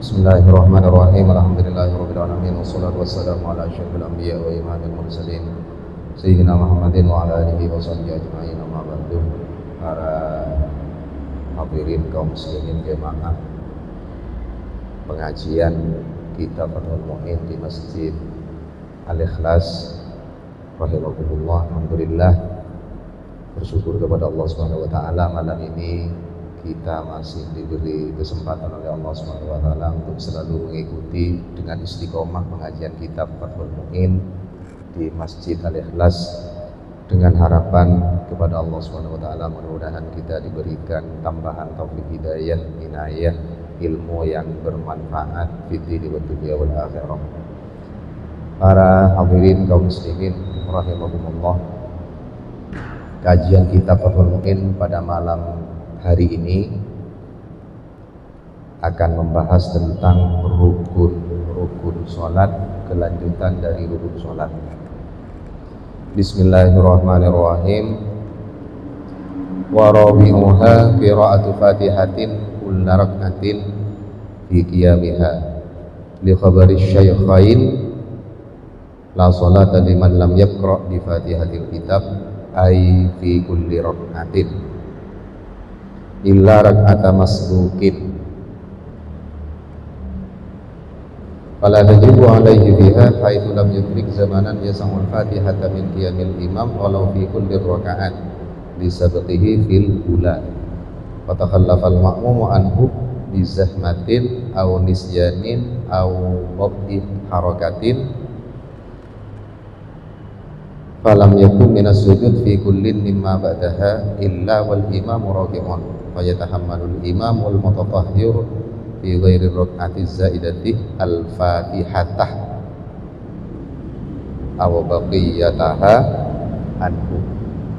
Bismillahirrahmanirrahim. Alhamdulillahirabbil alamin wassalatu wassalamu ala asyrofil anbiya wa imamil mursalin sayyidina Muhammadin wa ala alihi wa sahbihi ajma'in. Amma ba'du. Para hadirin kaum muslimin jemaah pengajian kitab Fathul Mu'in di Masjid Al-Ikhlas rahimakumullah. Alhamdulillah, bersyukur kepada Allah Subhanahu wa taala, malam ini kita masih diberi kesempatan oleh Allah Subhanahu wa taala untuk selalu mengikuti dengan istiqomah pengajian kitab Fathul Mu'in di Masjid Al-Ikhlas, dengan harapan kepada Allah Subhanahu wa taala mudah-mudahan kita diberikan tambahan taufik hidayah, inayah, ilmu yang bermanfaat fid dini wad dunya wal akhirah. Para hadirin kaum muslimin rahimakumullah, kajian kitab Fathul Mu'in pada malam hari ini akan membahas tentang rukun sholat, kelanjutan dari rukun sholat. Bismillahirrahmanirrahim. Wa rawi'uha qira'atu fatihatin kulla rak'atin fi qiyamiha li khabari syaykhain la salata liman lam yaqra' bi fatihatil kitab ay fi kulli rak'atin illa rak'ata masbukin fala tajibu alaihi fiha haitsu lam yudrik zamanan yasma'ul fatihata min qiyamil imam walau fi kulli raka'at li sabqihi fil ula wa takhallafa al ma'mumu anhu bi zahmatin aw nisyanin aw waqti harakatin falam yakun minas sujud fi kullin mimma ba'daha illa wal imamu raki'un fayatahammalul imamul mutatahhir fi ghairi rak'ati zaidati al-fatihah aw baqiyataha anhu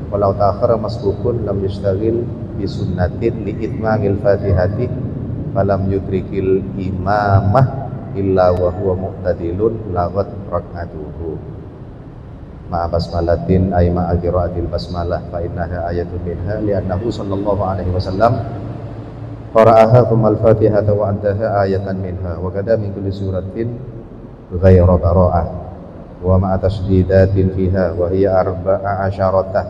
walau ta'akhara masbukun lam yastaghil bi sunnatin li itmamil fatihati falam yudrikil imamah illa wa huwa muqtadilun laghat rak'atuhu ma'a basmalatin ay ma'a qira'atil basmalah fa innaha ayatun minha li'annahu sallallahu alaihi wasallam qara'aha thumma al-fatihata wa antaha ayatan minha wa kada min kulli suratin ghayra bara'ah wa ma'a tashdidatin fiha wa hiya arba'a asyaratah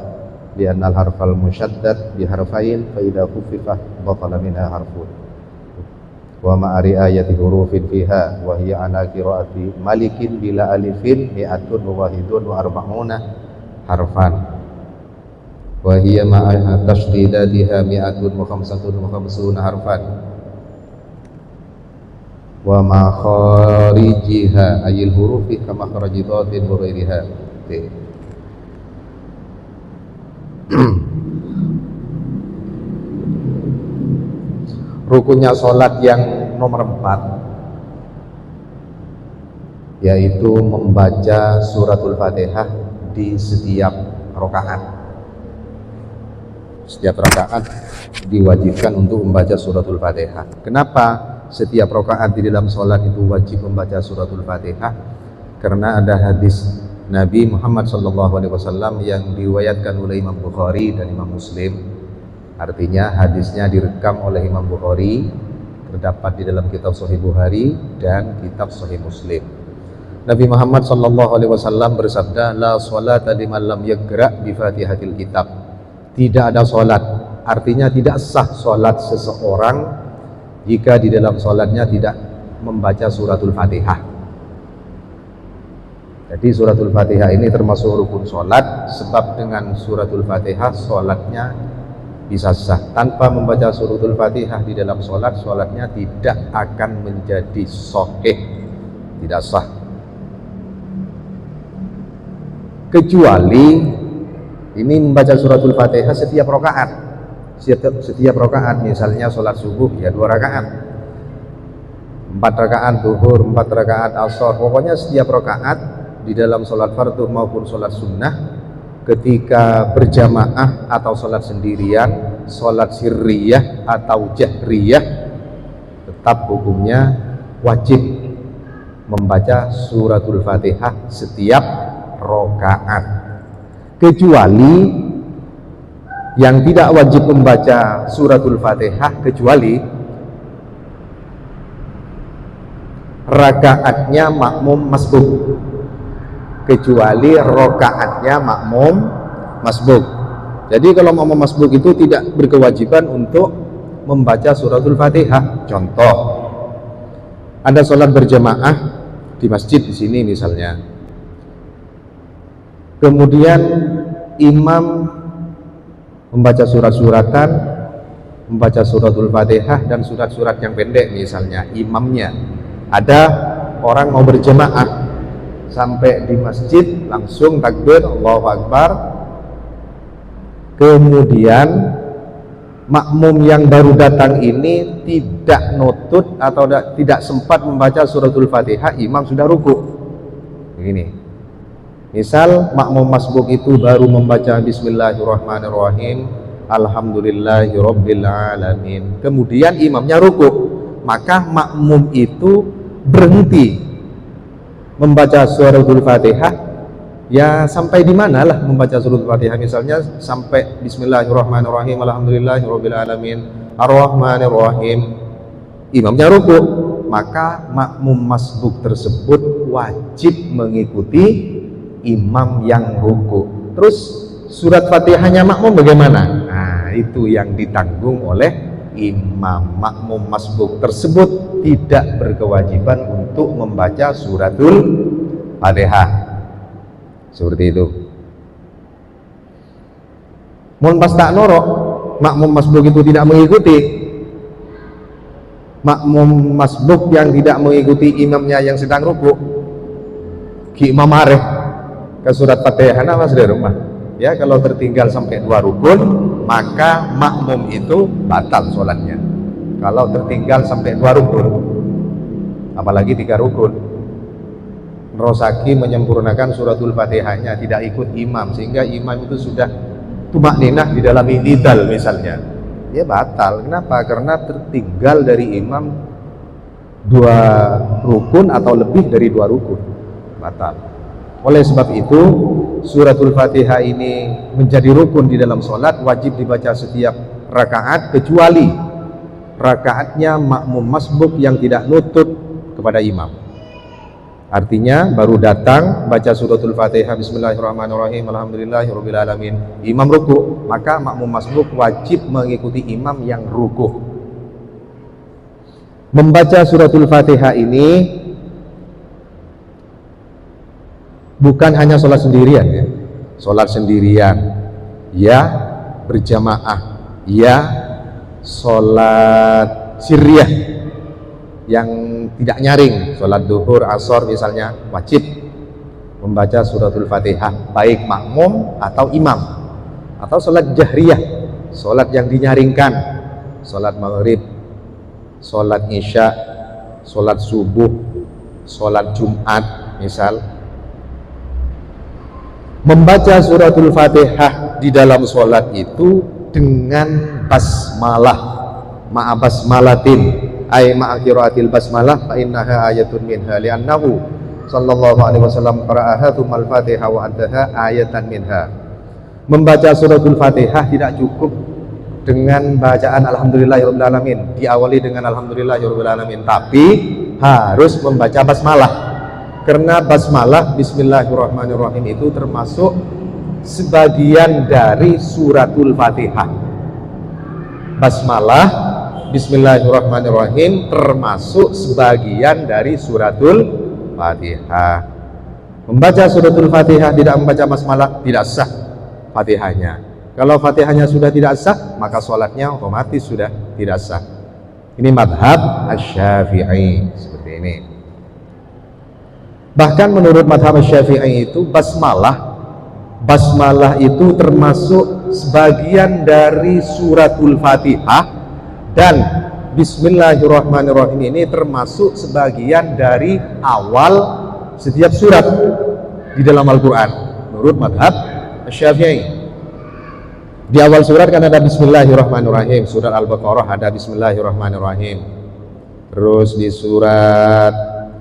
li'anna al-harfal musyaddad bi harfain fa idza khuffifa batala minha harfun wa ma'a riayati hurufin fiha wa hiya ala qiraati malikin bila alifin mi'atun wa wahidun wa arba'una harfan wa hiya ma'a tashdidatiha mi'atun wa khamsatun wa khamsuna harfan wa ma kharijiha ayil hurufi kama kharajidatin wa ghairiha. Rukunnya sholat yang nomor 4 yaitu membaca suratul Fatihah di setiap rakaat. Setiap rakaat diwajibkan untuk membaca suratul Fatihah. Kenapa setiap rakaat di dalam sholat itu wajib membaca suratul Fatihah? Karena ada hadis Nabi Muhammad SAW yang diriwayatkan oleh Imam Bukhari dan Imam Muslim. Artinya hadisnya direkam oleh Imam Bukhari, terdapat di dalam kitab Sahih Bukhari dan kitab Sahih Muslim. Nabi Muhammad SAW bersabda, la sholata liman lam yaqra' bi fatihatil kitab. Tidak ada sholat, artinya tidak sah sholat seseorang jika di dalam sholatnya tidak membaca suratul Fatihah. Jadi suratul Fatihah ini termasuk rukun sholat, sebab dengan suratul Fatihah sholatnya bisa sah. Tanpa membaca suratul Fatihah di dalam sholat, sholatnya tidak akan menjadi sahih, tidak sah. Kecuali ini membaca suratul Fatihah setiap rakaat. Setiap rakaat, misalnya sholat subuh ya 2 rakaat, 4 rakaat zuhur, 4 rakaat asar, pokoknya setiap rakaat di dalam sholat fardu maupun sholat sunnah, ketika berjamaah atau sholat sendirian, sholat sirriyah atau jahriyah, tetap hukumnya wajib membaca suratul Fatihah setiap rakaat. Kecuali yang tidak wajib membaca suratul Fatihah kecuali rakaatnya makmum masbuk, kecuali rakaatnya makmum masbuk. Jadi kalau makmum masbuk itu tidak berkewajiban untuk membaca suratul Fatihah. Contoh, ada sholat berjamaah di masjid di sini misalnya, kemudian imam membaca surat-suratan, membaca suratul Fatihah dan surat-surat yang pendek misalnya, imamnya. Ada orang mau berjamaah, sampai di masjid langsung takbir Allahu Akbar, kemudian makmum yang baru datang ini tidak nutut atau tidak sempat membaca suratul Fatihah, imam sudah ruku. Begini, misal makmum masbuk itu baru membaca Bismillahirrahmanirrahim, Alhamdulillahirabbil alamin, kemudian imamnya ruku, maka makmum itu berhenti membaca suratul Fatihah. Ya sampai di mana lah membaca suratul Fatihah, misalnya sampai Bismillahirrahmanirrahim, Alhamdulillahirabbil alamin, Arrahmanirrahim, imamnya ruku, maka makmum masbuk tersebut wajib mengikuti imam yang ruku. Terus surat Fatihahnya makmum bagaimana? Nah, itu yang ditanggung oleh imam. Makmum masbuk tersebut tidak berkewajiban untuk membaca suratul Fatihah. Seperti itu. Mun pas tak norok, makmum masbuk itu tidak mengikuti, makmum masbuk yang tidak mengikuti imamnya yang sedang ruku, ki imam areh ke surat Fatihah mas dari rumah. Ya, kalau tertinggal sampai 2 rukun, maka makmum itu batal sholatnya. Kalau tertinggal sampai 2 rukun, apalagi 3 rukun, Rosaki menyempurnakan suratul Fatihahnya, tidak ikut imam, sehingga imam itu sudah tumakninah di dalam i'tidal misalnya, dia batal. Kenapa? Karena tertinggal dari imam 2 rukun atau lebih dari 2 rukun, batal. Oleh sebab itu suratul Fatihah ini menjadi rukun di dalam sholat, wajib dibaca setiap rakaat kecuali rakaatnya makmum masbuk yang tidak nutut kepada imam. Artinya baru datang baca suratul Fatihah Bismillahirrahmanirrahim, Alhamdulillahirabbil alamin, imam ruku, maka makmum masbuk wajib mengikuti imam yang ruku. Membaca suratul Fatihah ini bukan hanya sholat sendirian ya. Sholat sendirian ya, berjamaah ya, sholat sirriyah yang tidak nyaring, sholat duhur, asor misalnya, wajib membaca suratul Fatihah, baik makmum atau imam. Atau sholat jahriyah, sholat yang dinyaringkan, sholat maghrib, sholat isya, sholat subuh, sholat Jumat misal, membaca suratul Fatihah di dalam sholat itu dengan basmalah, ma'a basmalatin, ay ma'a qiraatil basmalah, fa innaha ayatun minha, li'annahu sallallahu alaihi wasallam qara'aha tsummal Fatihah wa addaha ayatan minha. Membaca suratul Fatihah tidak cukup dengan bacaan alhamdulillahirabbil alamin, diawali dengan alhamdulillahirabbil alamin, tapi harus membaca basmalah. Karena basmalah bismillahirrahmanirrahim itu termasuk sebagian dari suratul Fatihah. Basmalah bismillahirrahmanirrahim termasuk sebagian dari suratul Fatihah. Membaca suratul Fatihah tidak membaca basmalah tidak sah Fatihahnya. Kalau Fatihahnya sudah tidak sah, maka sholatnya otomatis sudah tidak sah. Ini madhab Asy-Syafi'i, seperti ini. Bahkan menurut madhab Syafi'i itu basmalah itu termasuk sebagian dari suratul Fatihah, dan bismillahirrahmanirrahim ini termasuk sebagian dari awal setiap surat di dalam Al-Quran menurut madhab Syafi'i. Di awal surat kan ada bismillahirrahmanirrahim, surat Al-Baqarah ada bismillahirrahmanirrahim, terus di surat,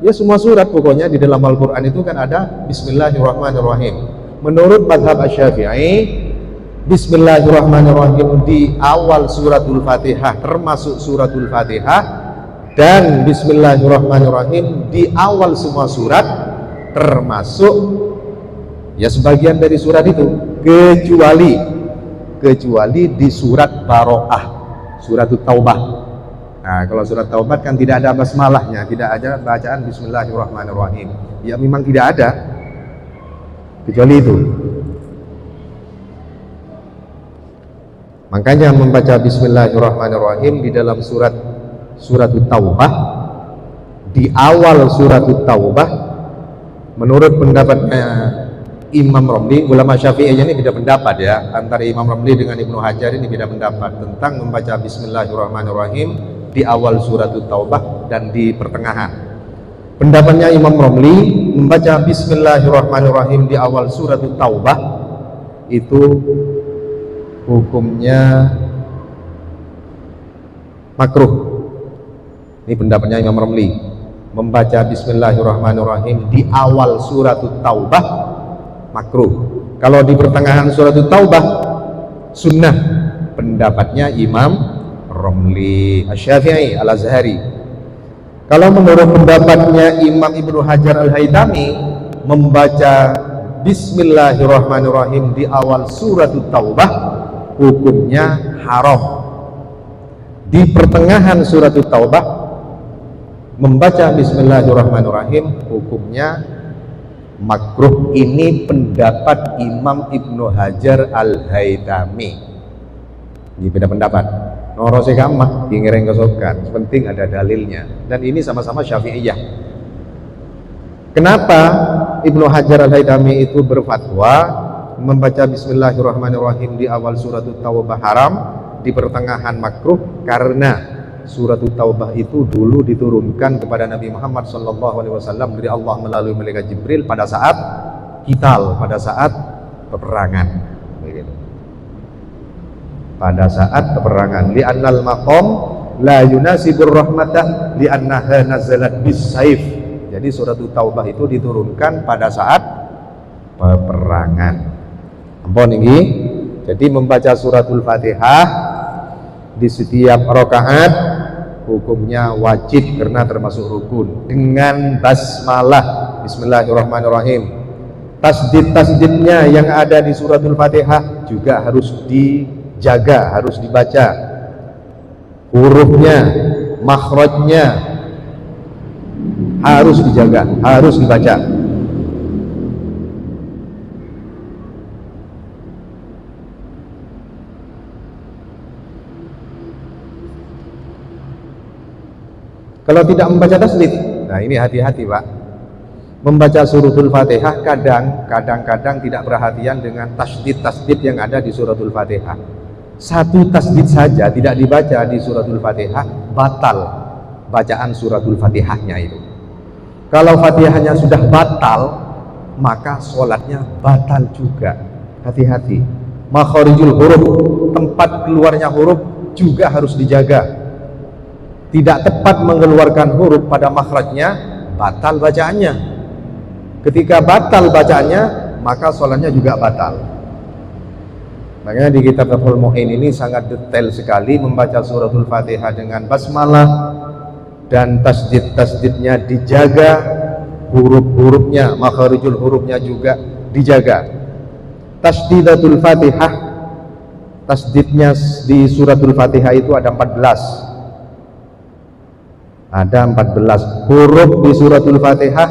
ya semua surat pokoknya di dalam Al-Quran itu kan ada bismillahirrahmanirrahim. Menurut madhab Asy-Syafi'i, bismillahirrahmanirrahim di awal suratul Fatihah termasuk suratul Fatihah Dan bismillahirrahmanirrahim di awal semua surat, termasuk ya sebagian dari surat itu, kecuali di surat Baro'ah, surat Taubah. Nah, kalau surat Taubah kan tidak ada basmalahnya, tidak ada bacaan bismillahirrahmanirrahim. Ya memang tidak ada, kecuali itu. Makanya membaca bismillahirrahmanirrahim di dalam surat Taubah, di awal surat Taubah, menurut pendapatnya Imam Romli, ulama Syafi'iyah ini beda pendapat ya, antara Imam Romli dengan Ibnu Hajar ini beda pendapat tentang membaca bismillahirrahmanirrahim di awal surat Taubah dan di pertengahan. Pendapatnya Imam Romli, membaca bismillahirrahmanirrahim di awal surat Taubah itu hukumnya makruh. Ini pendapatnya Imam Romli, membaca bismillahirrahmanirrahim di awal surat Taubah makruh. Kalau di pertengahan surat Taubah sunnah. Pendapatnya Imam Romli Asy-Syafi'i Al-Azhari. Kalau menurut pendapatnya Imam Ibnu Hajar Al-Haytami, membaca bismillahirrahmanirrahim di awal surat Taubah hukumnya haram. Di pertengahan surat Taubah membaca bismillahirrahmanirrahim hukumnya makruh. Ini pendapat Imam Ibnu Hajar Al-Haytami. Ini beda pendapat. Norose kamah ngiring kesokan, penting ada dalilnya. Dan ini sama-sama Syafi'iyah. Kenapa Ibnu Hajar Al-Haytami itu berfatwa membaca bismillahirrahmanirrahim di awal surat Taubah haram, di pertengahan makruh? Karena surat Taubah itu dulu diturunkan kepada Nabi Muhammad SAW dari Allah melalui malaikat Jibril pada saat qital, pada saat peperangan. Pada saat peperangan, li'annal maqam la yunasibur rahmatah li'annaha nazalat bis saif. Jadi surat Taubah itu diturunkan pada saat peperangan. Ampun ini. Jadi membaca suratul Fatihah di setiap rakaat hukumnya wajib karena termasuk rukun, dengan basmalah bismillahirrahmanirrahim. Tasdid-tasdidnya yang ada di suratul Fatihah juga harus dijaga, harus dibaca. Hurufnya, makhrajnya harus dijaga, harus dibaca. Kalau tidak membaca tasdid, nah ini hati-hati Pak. Membaca suratul Fatihah kadang-kadang tidak perhatian dengan tasdid-tasdid yang ada di suratul Fatihah. Satu tasdid saja tidak dibaca di suratul Fatihah, batal bacaan suratul Fatihahnya itu. Kalau Fatihahnya sudah batal, maka sholatnya batal juga. Hati-hati. Makharijul huruf, tempat keluarnya huruf juga harus dijaga. Tidak tepat mengeluarkan huruf pada makhrajnya, batal bacaannya. Ketika batal bacaannya, maka sholatnya juga batal. Makanya di kitab Fathul Mu'in ini sangat detail sekali membaca suratul Fatihah dengan basmalah, dan tasdid-tasdidnya dijaga, huruf-hurufnya, makharijul hurufnya juga dijaga. Tasdidatul Fatihah, tasdidnya di suratul Fatihah itu ada 14. Ada 14 huruf di suratul Fatihah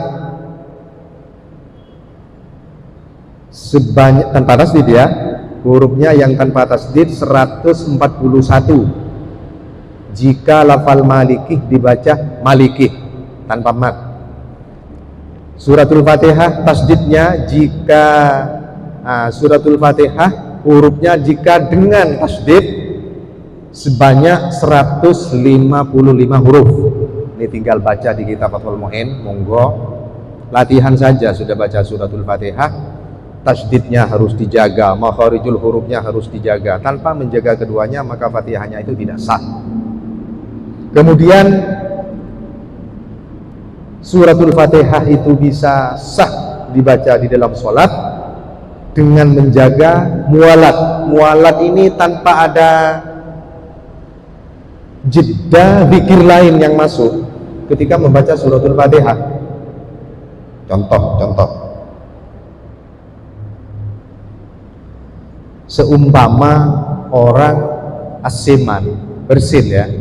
sebanyak, tanpa tasdid ya, hurufnya yang tanpa tasdid 141. Jika lafal malikih dibaca malikih tanpa mat. Suratul Fatihah tasdidnya jika suratul Fatihah hurufnya jika dengan tasdid sebanyak 155 huruf. Ini tinggal baca di kitab Fathul Mu'in, monggo latihan saja, sudah baca suratul Fatihah, tasdidnya harus dijaga, makharijul hurufnya harus dijaga. Tanpa menjaga keduanya maka Fatihahnya itu tidak sah. Kemudian suratul Fatihah itu bisa sah dibaca di dalam sholat dengan menjaga mualat. Mualat ini tanpa ada jeda zikir lain yang masuk ketika membaca suratul Fatihah. Contoh, seumpama orang asiman bersin ya,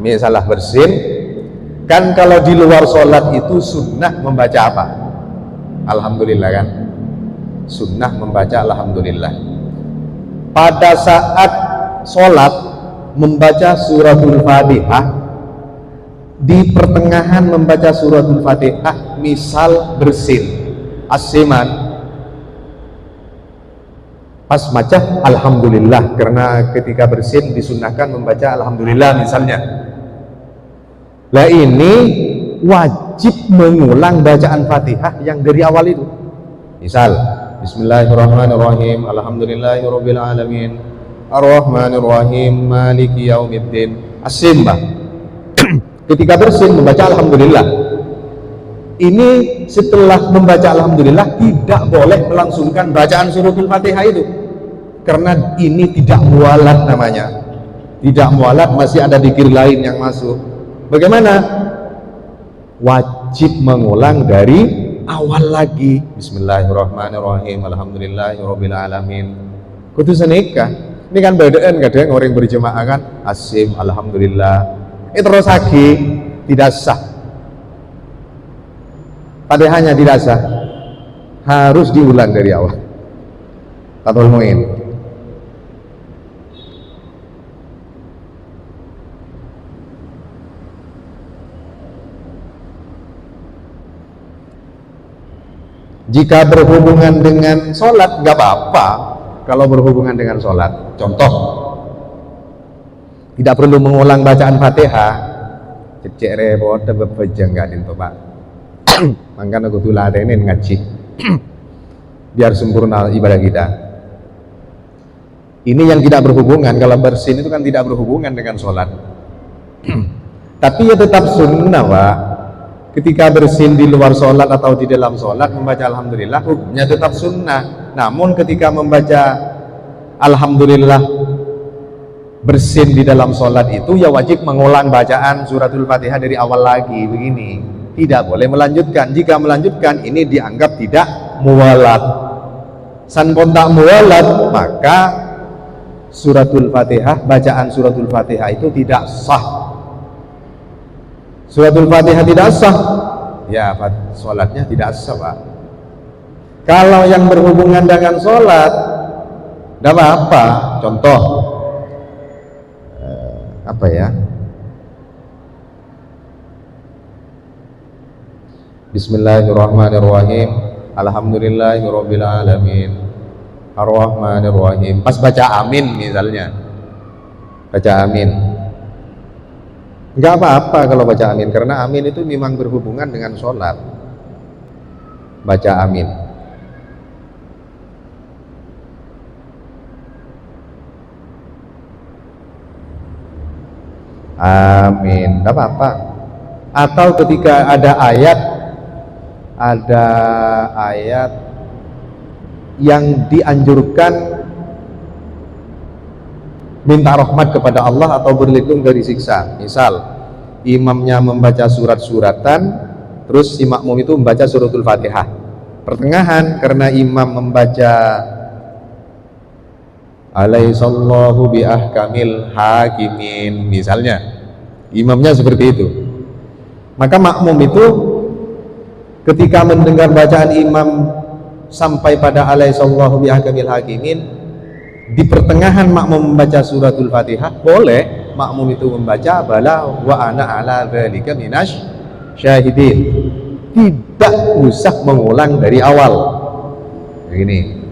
misalnya bersin kan, kalau di luar sholat itu sunnah membaca apa? Alhamdulillah kan, sunnah membaca alhamdulillah. Pada saat sholat membaca suratul Fatihah, di pertengahan membaca suratul Fatihah, misal bersin asiman, pas baca alhamdulillah, karena ketika bersin disunahkan membaca alhamdulillah misalnya. Lah ini wajib mengulang bacaan Fatihah yang dari awal itu. Misal bismillahirrahmanirrahim, alhamdulillahirabbil alamin, arrahmanirrahim, maliki yaumiddin. Asimba. Ketika bersin membaca alhamdulillah. Ini setelah membaca alhamdulillah tidak boleh melangsungkan bacaan suratul Fatihah itu. Karena ini tidak mualat namanya. Tidak mualat, masih ada dzikir lain yang masuk. Bagaimana? Wajib mengulang dari awal lagi. Bismillahirrahmanirrahim, alhamdulillahirabbil alamin. Kudu seneka. Ini kan bedaan kadang orang berjemaah kan asim alhamdulillah. Terus lagi tidak sah. Fatihahnya tidak sah. Harus diulang dari awal. Fathul Muin. Jika berhubungan dengan sholat nggak apa-apa. Kalau berhubungan dengan sholat, contoh, tidak perlu mengulang bacaan Fatihah. Cecek repot bepejang nggak dinto pak. Makanya aku tuladenin ngaji biar sempurna ibadah kita. Ini yang tidak berhubungan. Kalau bersin itu kan tidak berhubungan dengan sholat. Tapi ya tetap sunnah pak. Ketika bersin di luar sholat atau di dalam sholat membaca alhamdulillah, hukumnya tetap sunnah. Namun ketika membaca alhamdulillah bersin di dalam sholat itu ya wajib mengulang bacaan suratul Fatihah dari awal lagi. Begini, tidak boleh melanjutkan. Jika melanjutkan ini dianggap tidak muwalat. Sanpon tak muwalat, maka suratul Fatihah, bacaan suratul Fatihah itu tidak sah. Suratul Fatihah tidak sah, ya sholatnya tidak sah pak. Kalau yang berhubungan dengan sholat tidak apa-apa. Contoh apa ya, Bismillahirrahmanirrahim, alhamdulillahirabbil alamin, arrahmanirrahim. Pas baca amin misalnya, baca amin, nggak apa-apa kalau baca amin, karena amin itu memang berhubungan dengan sholat. Baca amin. Amin, nggak apa-apa. Atau ketika ada ayat yang dianjurkan minta rahmat kepada Allah atau berlindung dari siksa. Misal imamnya membaca surat-suratan, terus si makmum itu membaca suratul Fatihah. Pertengahan karena imam membaca alaihissallahu biahkamil hakimin misalnya, imamnya seperti itu, maka makmum itu ketika mendengar bacaan imam sampai pada alaihissallahu biahkamil hakimin, di pertengahan makmum membaca suratul Fatihah, boleh makmum itu membaca bala wa ana ala dzalika minasy syahidin. Tidak usah mengulang dari awal. Begini,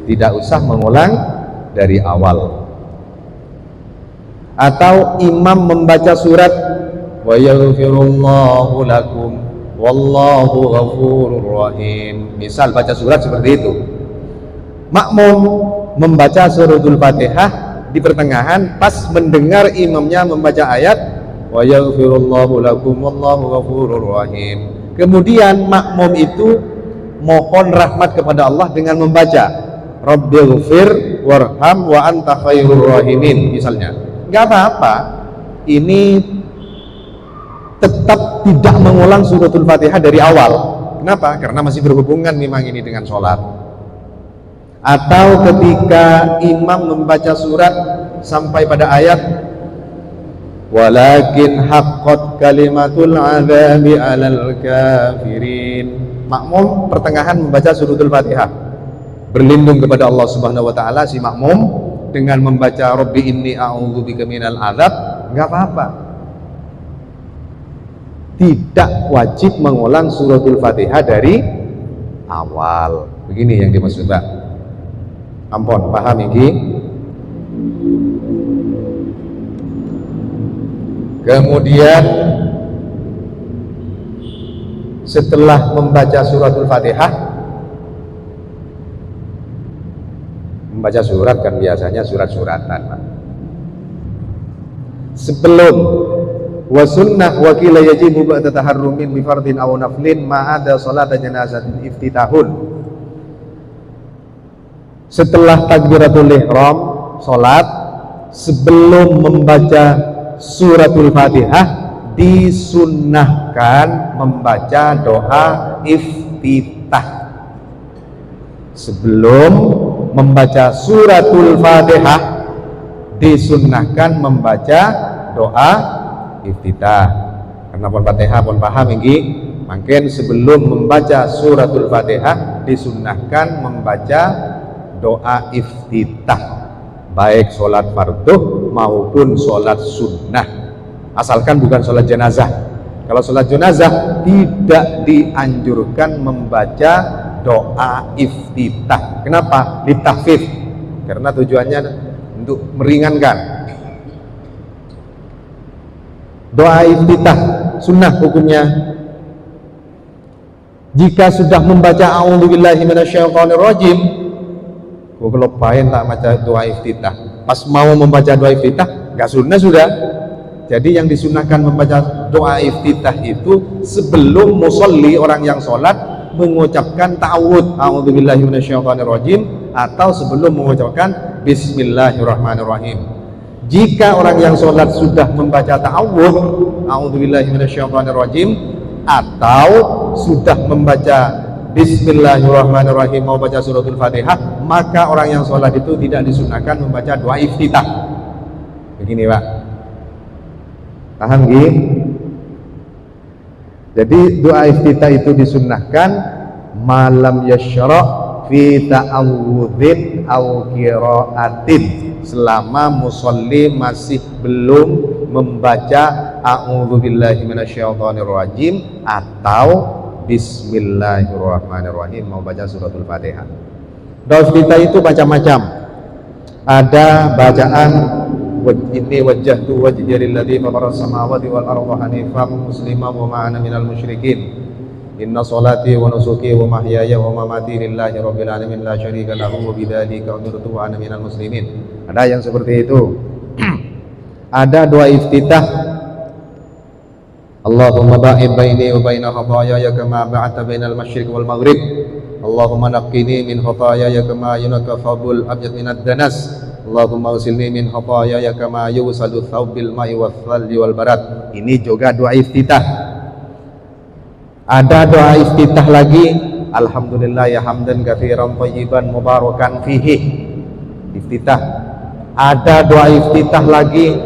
tidak usah mengulang dari awal. Atau imam membaca surat wa yaghfirullahu lakum wallahu ghafurur rahim, misal baca surat seperti itu, makmum membaca suratul Fatihah di pertengahan, pas mendengar imamnya membaca ayat wa yaghfirullahu lakum wallahu ghafurur rahim, kemudian makmum itu mohon rahmat kepada Allah dengan membaca Rabbighfir warham wa anta khairur rahimin misalnya. nggak apa-apa. Ini tetap tidak mengulang suratul Fatihah dari awal. Kenapa? Karena masih berhubungan memang ini dengan sholat. Atau ketika imam membaca surat sampai pada ayat walakin haqqat kalimatul azabi alal kafirin, makmum pertengahan membaca suratul Fatihah, berlindung kepada Allah Subhanahu wa taala si makmum dengan membaca Rabbi inni a'udzubika minal azab, enggak apa-apa. Tidak wajib mengulang suratul Fatihah dari awal. Begini yang dimaksud, Pak. Ampun, paham iki? Kemudian setelah membaca suratul Fatihah, membaca surat kan biasanya surat-suratan, Pak. Sebelum wa sunnah wa qila yajibu ba'da taharrumin bi fardin aw naflin ma'ada salat janazatin iftitahun. Setelah takbiratul ihram salat, sebelum membaca suratul Fatihah disunnahkan membaca doa iftitah. Sebelum membaca suratul Fatihah disunnahkan membaca doa iftitah. Karena pun Fatihah pun paham ini, mungkin sebelum membaca suratul Fatihah disunnahkan membaca doa iftitah, baik sholat fardu maupun sholat sunnah, asalkan bukan sholat jenazah. Kalau sholat jenazah tidak dianjurkan membaca doa iftitah. Kenapa? Ditahfif, karena tujuannya untuk meringankan. Doa iftitah sunnah hukumnya. Jika sudah membaca a'udzubillahi minasyaitonirrajim, gua kelupain tak baca doa iftitah. Pas mau membaca doa iftitah, nggak sunnah sudah. Jadi yang disunahkan membaca doa iftitah itu sebelum musolli, orang yang sholat mengucapkan ta'awudz a'udzubillahi minasyaitonirrajim, atau sebelum mengucapkan bismillahirrahmanirrahim. Jika orang yang sholat sudah membaca ta'awudz a'udzubillahi minasyaitonirrajim atau sudah membaca bismillahirrahmanirrahim, mau baca suratul Fatihah, maka orang yang sholat itu tidak disunahkan membaca doa iftitah. Begini, Pak. Paham gini? Jadi doa iftitah itu disunahkan malam yasyra' fi ta'awudzin aw qira'atin, selama musolli masih belum membaca a'udzubillahi minasyaitonirrajim atau bismillahirrahmanirrahim, mau baca suratul Fatihah. Doa iftitah itu macam-macam. Ada bacaan inni wajjahtu wajhiya lilladzi fatara samawati wal arda hanifan musliman wa ma ana minal musyrikin. Inna salati wa nusuki wa mahyaya wa mamati lillahi rabbil alamin la syarika lahu wa bidzalika umirtu wa ana minal muslimin. Ada yang seperti itu. Ada doa iftitah, Allahumma ba'id baini wa baina khataayaya kama ba'adta bainal masyriq wal maghrib. Allahumma naqqini min khataayaya kama yunqqa thawbul abyad minad danas. Allahumma usilni min khataayaya kama yusalu thawbil ma'i wath thalji wal barad. Ini juga doa iftitah. Ada doa iftitah lagi, alhamdulillah ya hamdan katsiran thayyiban mubarakan fihi. Iftitah. Ada doa iftitah lagi,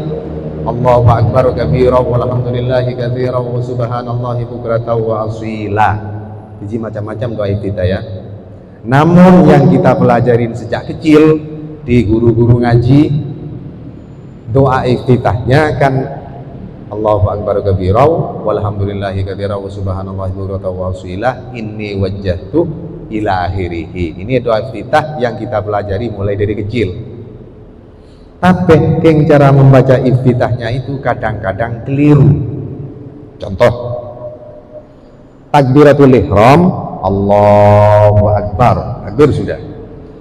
Allahu akbar kabira walhamdulillahi katsiran wa subhanallahi bukratan wa asila. Jadi macam-macam doa iftitah ya. Namun yang kita pelajarin sejak kecil di guru-guru ngaji, doa iftitahnya kan Allahu akbar kabira walhamdulillahi katsiran wa subhanallahi bukratan wa asila, inni wajjahtu ila akhirih. Ini doa iftitah yang kita pelajari mulai dari kecil. Tapi cara membaca iftitahnya itu kadang-kadang keliru. Contoh, takbiratul ihram, Allahu akbar, takbir sudah.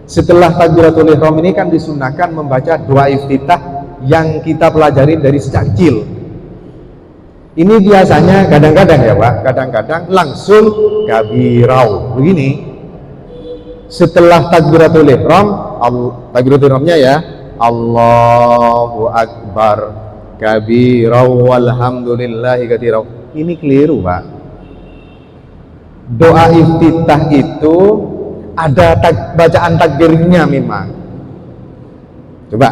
Setelah takbiratul ihram ini kan disunahkan membaca doa iftitah yang kita pelajari dari sejak kecil. Ini biasanya kadang-kadang ya Pak, kadang-kadang langsung kabirau begini. Setelah takbiratul ihram, takbiratul ihramnya ya, Allahu Akbar kabira walhamdulillahi katsira. Ini keliru, Pak. Doa iftitah itu ada bacaan takbirnya memang. Coba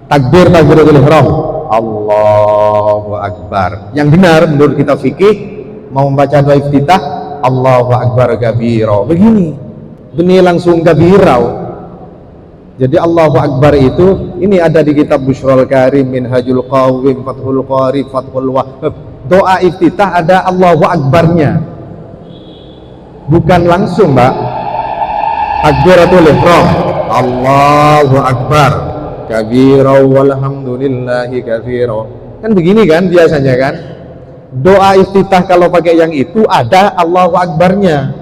takbiratul ihram, Allahu Akbar. Yang benar menurut kita fikih mau membaca doa iftitah Allahu Akbar kabira. Begini. Benih langsung kabira. Jadi Allahu Akbar itu ini ada di kitab Bushrul Karim, Minhajul Qawim, Fathul Qarib, Fathul Wahhab. Doa iftitah ada Allahu Akbarnya. Bukan langsung, Mbak. Takbiratul ihram, Allahu Akbar kabira walhamdulillahi katsira. Kan begini kan biasanya kan? Doa iftitah kalau pakai yang itu ada Allahu Akbarnya.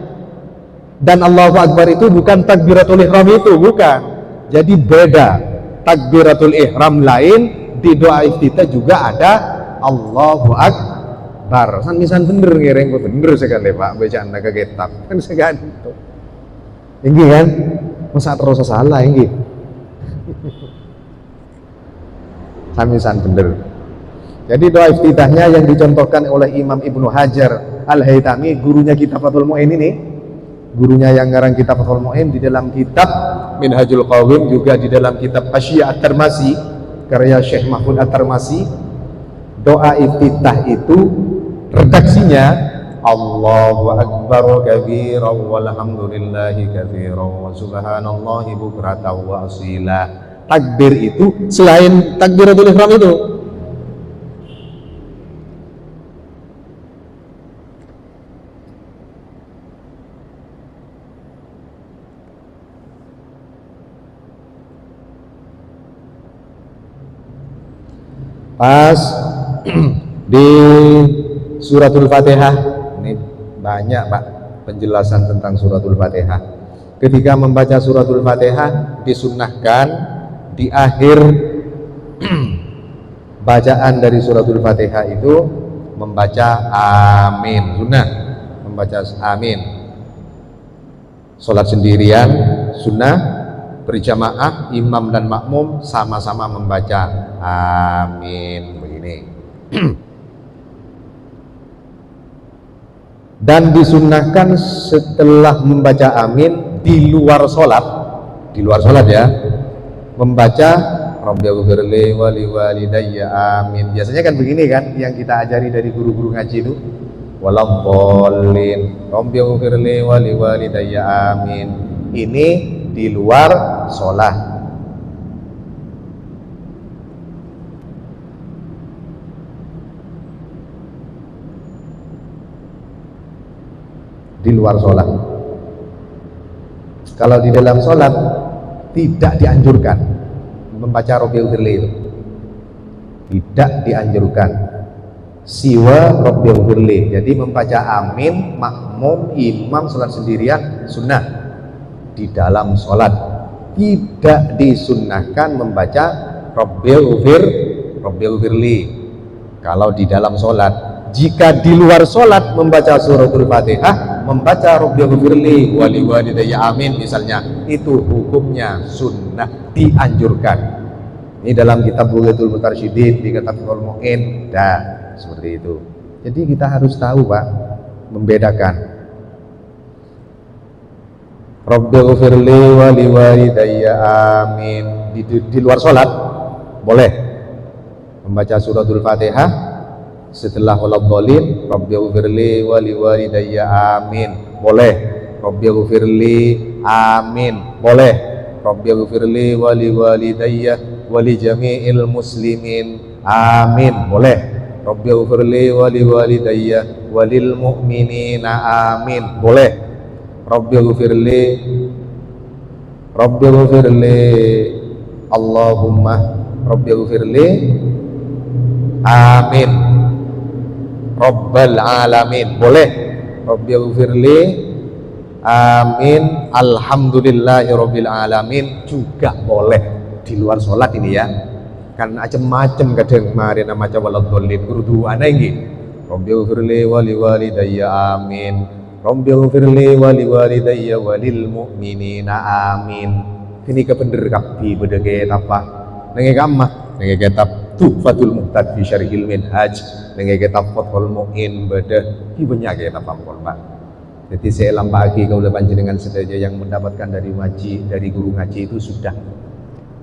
Dan Allahu Akbar itu bukan takbiratul ihram itu, bukan. Jadi beda. Takbiratul ihram lain, di doa iftitah juga ada Allahu Akbar. San bener ngereng bener sekali Pak bacaan ke kitab. Kan segan itu. Ini kan masa terus salah ini. San bener. Jadi doa iftitahnya yang dicontohkan oleh Imam Ibnu Hajar Al-Haytami, gurunya kitab Fathul Mu'in ini. Gurunya yang ngarang kitab Fathul Mu'in, di dalam kitab Minhajul Qawim, juga di dalam kitab Asy-Syiah At-Tirmidzi karya Syekh Mahfud At-Tirmidzi, doa iftitah itu redaksinya Allahu Akbar kabira walhamdulillahi katsira wa subhanallahi bukratan wa asila. Takbir itu selain takbiratul ihram itu. Pas di suratul Fatihah, ini banyak Pak penjelasan tentang suratul Fatihah. Ketika membaca suratul Fatihah disunnahkan di akhir bacaan dari suratul Fatihah itu membaca amin, sunnah membaca amin. Sholat sendirian sunnah, berjamaah imam dan makmum sama-sama membaca amin begini. Dan disunnahkan setelah membaca amin di luar sholat ya, membaca Rabbighfirli wa liwalidayya amin. Biasanya kan begini kan yang kita ajari dari guru-guru ngaji itu, waladdallin Rabbighfirli wa liwalidayya amin. Ini di luar sholat. Di luar sholat. Kalau di dalam sholat tidak dianjurkan membaca Rabbighfirli itu, tidak dianjurkan. Siwa Rabbighfirli. Jadi membaca amin makmum imam sholat sendirian sunnah. Di dalam sholat tidak disunnahkan membaca Rabbighfirli kalau di dalam sholat. Jika di luar sholat membaca suratul Fatihah, membaca Rabbighfirli wa liwalidayya amin misalnya, itu hukumnya sunnah, dianjurkan. Ini dalam kitab Bughatul Mutarsyidin, di kitab Fathul Mu'in, seperti itu. Jadi kita harus tahu Pak, membedakan Rabbighfirli wa liwalidayya amin. Di luar sholat boleh membaca suratul Fatihah setelah waladdallin Rabbighfirli wa liwalidayya amin, boleh. Rabbighfirli amin, boleh. Rabbighfirli wa liwalidayya wa li jami'il muslimin amin, boleh. Rabbighfirli wa liwalidayya wa lil mu'minina amin, boleh. Rabbighfirli Allahumma Rabbighfirli amin Rabbal alamin, boleh. Rabbighfirli amin alhamdulillahi rabbil alamin juga boleh. Di luar sholat ini ya, kan macam-macam kadang mari nama maca waladdallin kudu ana iki Rabbighfirli wa liwalidayya amin, Rabbighfirli wa liwalidayya wa lil mu'minina amin. Ini kebener kabeh bedege apa nengi kamma nengi kitab Tuhfatul Muhtad fi Syarhil Minhaj nengi kitab Fathul Mu'in beda banyak kitab ampun Pak. Jadi saya lampaki kepada panjenengan sedaya yang mendapatkan dari ngaji, dari guru ngaji itu sudah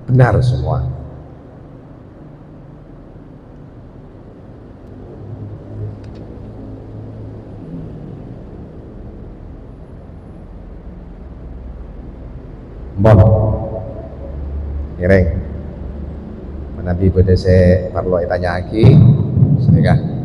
benar semua. Bon, ireng. Menabi pada saya perlu tanya lagi, sedekah.